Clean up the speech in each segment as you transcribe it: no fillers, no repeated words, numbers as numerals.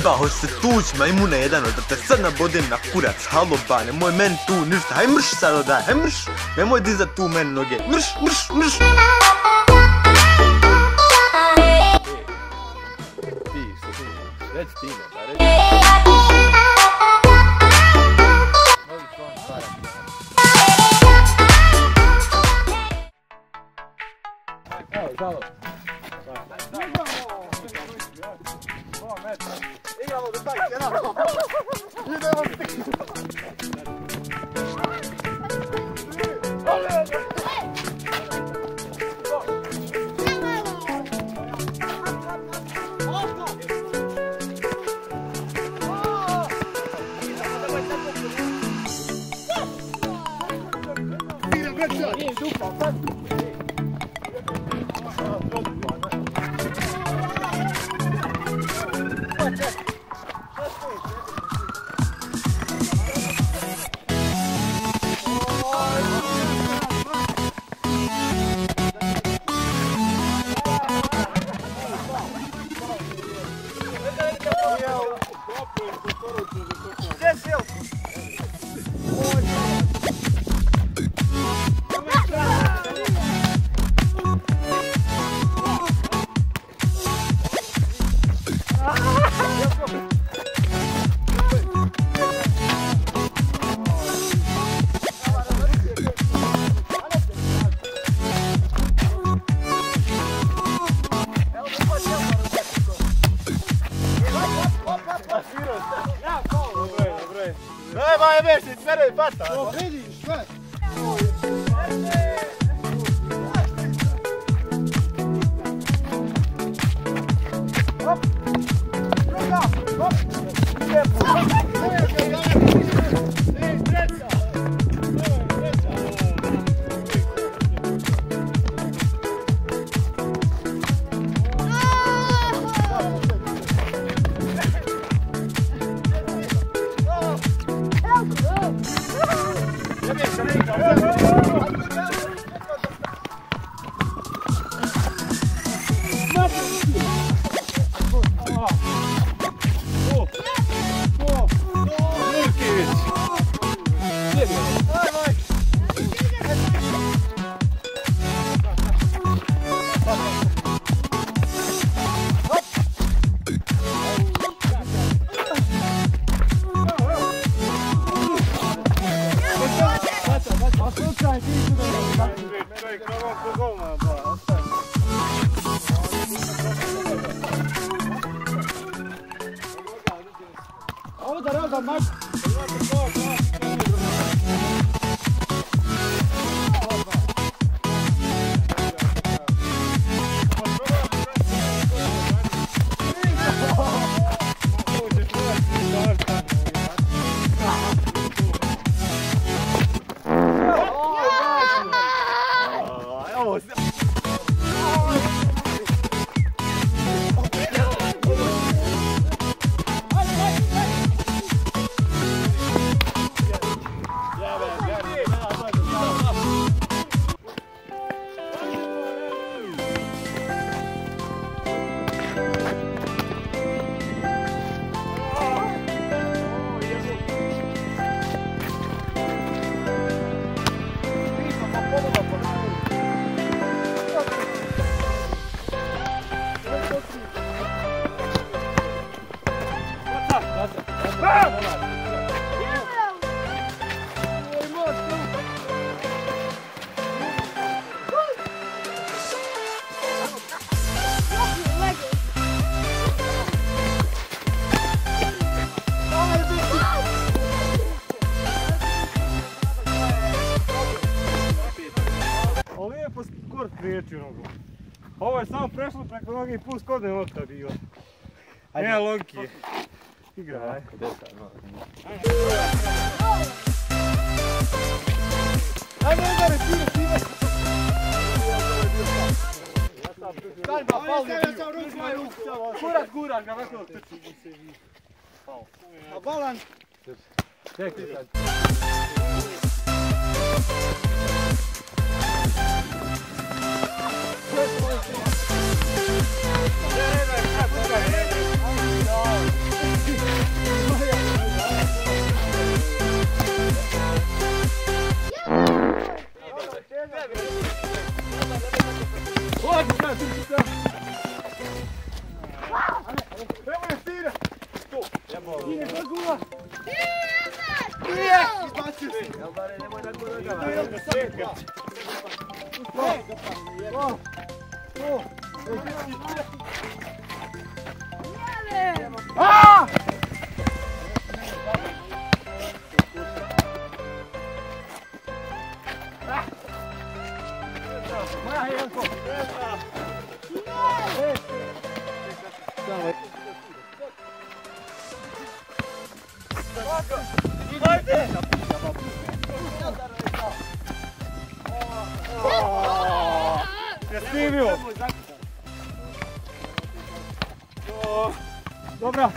Baho se tuć majmuna jedan da te sad nabodem na kurac, halo ba, nemoj men tu ništa, haj mrš sad odaj, haj mrš, nemoj dizat tu men noge, mrš, mrš, mrš. Ti, što ti, reci ti me, ba reci. Evo, žalo. Igramo do taj kjena. Idemo ti. Daj, Maja, veš, sve pata. To vidiš, sve. Hop. Druga. Hop. Ovo da roba mač. Skoro spriječio nogu. Ovo je samo prešlo preko noge i plus kodne lopta bila. Nema logike. Igra, aj. Ajde, udari, time. Staň ba, pal je bio. Kurat ga, vrlo trči. A balan. Čekaj sad. Dobra.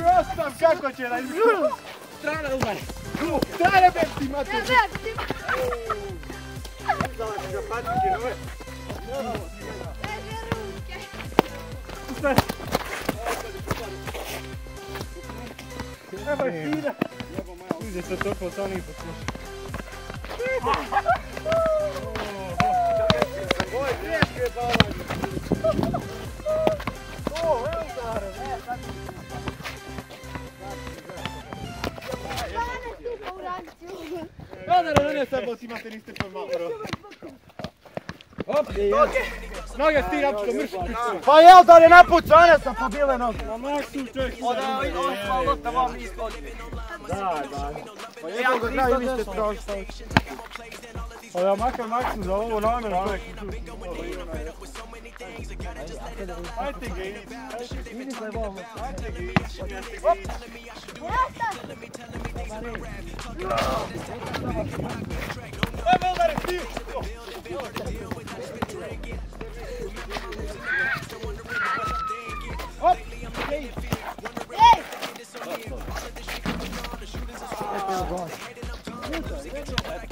Rostam, kako će raditi? Strana udar. Strana Bepti, mati. Evo je Stina. Uđe se toplo, to nije posluša. Ovo je teške bavanje. O, evo udare. Nadara, ne samo ti imate niste pojma. Noge ti rapčko mrš. Pa jel da li napucao, ne sam pobile noge. Ma Maksu čovjek Ova lopta vam izgodi. Da. Pa jedno ga graju vi ste prošli. Pa ja makar Maksu za ovo namjerno čovjek. Ajde ga idi. Vidi se ovo. Ajde ga idi. Evo udare ti. Hop! Ej!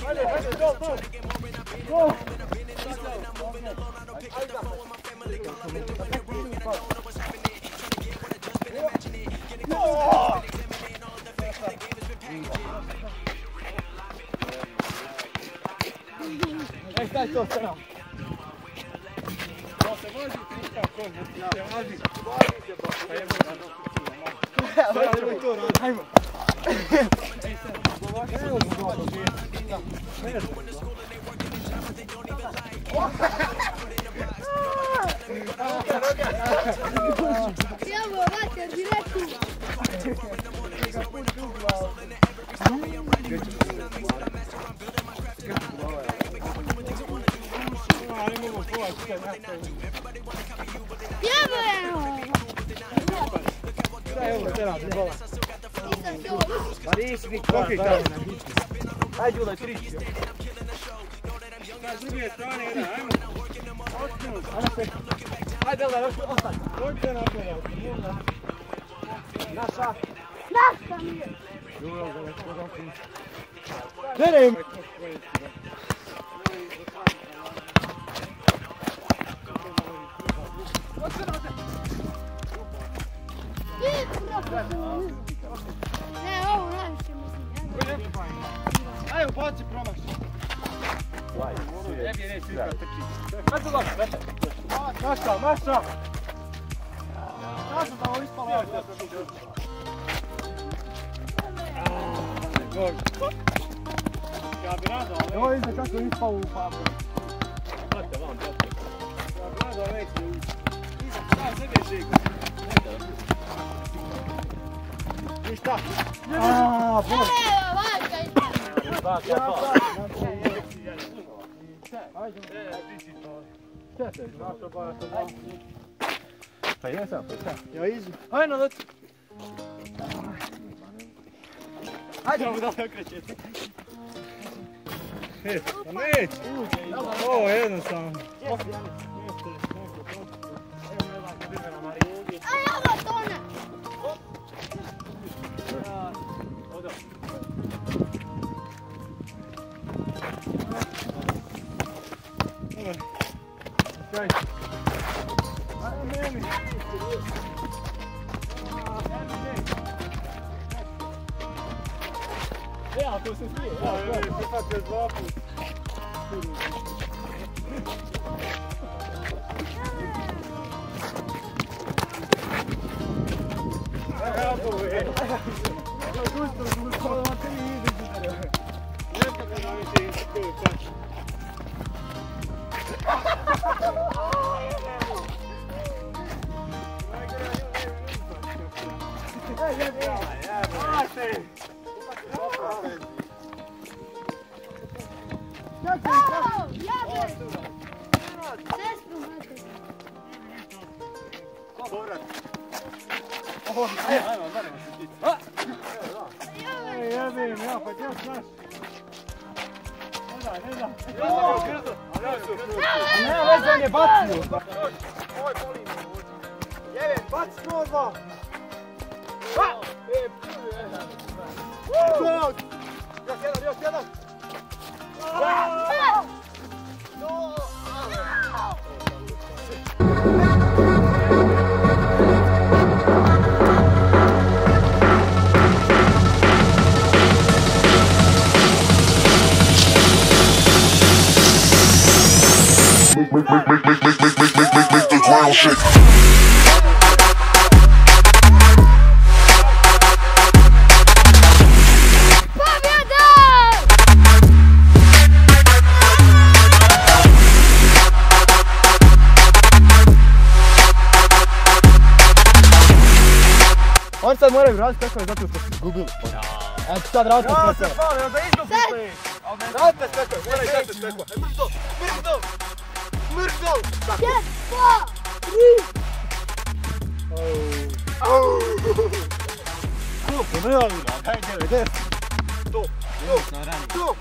Ajde, go! Ej, staj to strano. Se može pristati kod, se važi. Ajmo to raditi. Ajmo. Evo, vater, direktno. Ajde, Julaj, priči. S druge strane, jedan, ajmo. Ajde, Julaj, ostani. Dođite naprijed. Naša. Naša mi je. Gledaj. Ne, ovo najviše mislim. Ajde, baci promaš. Ne bi reći ikad trči. Ajde, Julaj, vete. Maša! Naša da ovo ispala. Ja bi rado, ali... Ovo ide kako ispao u papu. Ja bi rado, ali neće ući. Ja sebe žegu. Ništa. Aaaa, Evo, vater. Ajde. Ti si to. Naša baja se da. Pa jesam, pa šta? Ja izi. Ajde, leti. Ajde. Ja mu da okrećete. Pa neće. Ovo je jednostavno. Aj, ovo tone. Kaj? Ajde, meni. Ja, to se smije. Ja, prihvatio 2 puta. Jebim, ja, pa gdje znaš? Ne da. Ne, već on je bacio. Ovo je polino. Jebim, baci odmah. Još jedan. Make the ground shake. Oni sad moraju vratiti kako je zato što su izgubili. Eto sad vratite sve. Vratite spekoj, moraj dati spekoj. Mrdo! 1, 2, 3. To, ne daj 90. To.